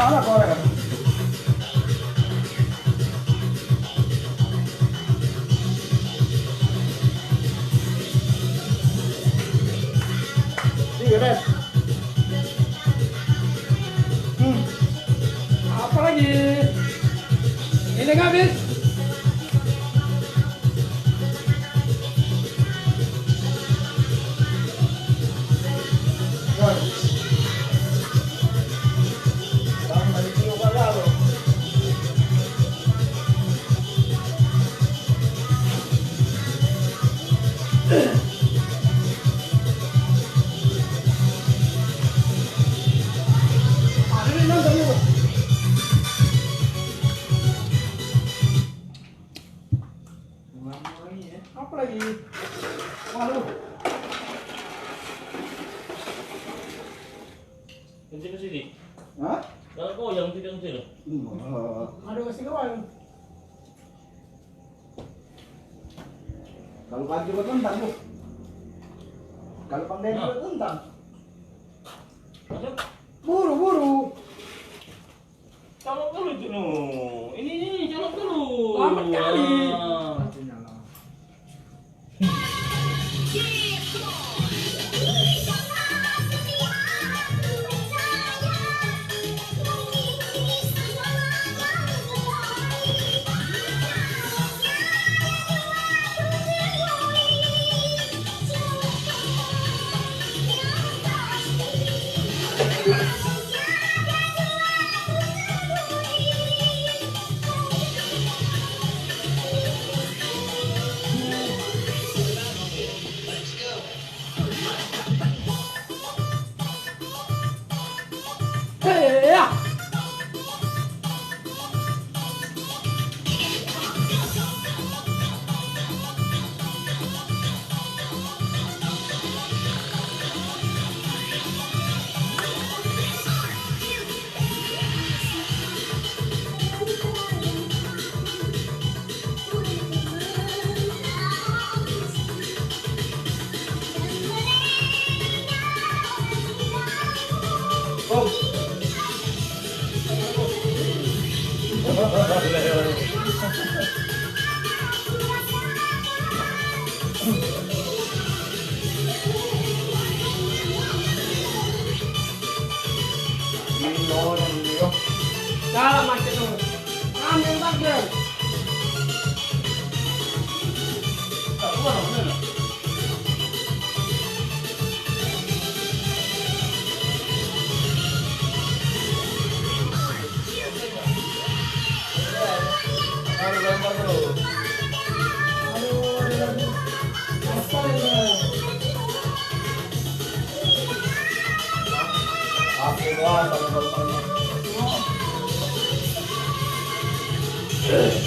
Mana korek? Tiga red. Apa lagi? Ini nggak habis. Apa lagi? Waduh. Kencing ke sini. Hah? Kalau kau yang tidak kecil. Aduh, kasih kawan. Kalau pagi juga tentang bu. Kalau pandai juga tentang. Masuk. Buru-buru. Colok dulu itu no. Ini colok dulu. Lambat kali. Ah. Hei ya. Dalam macet tu. Ambil bagel. Eh.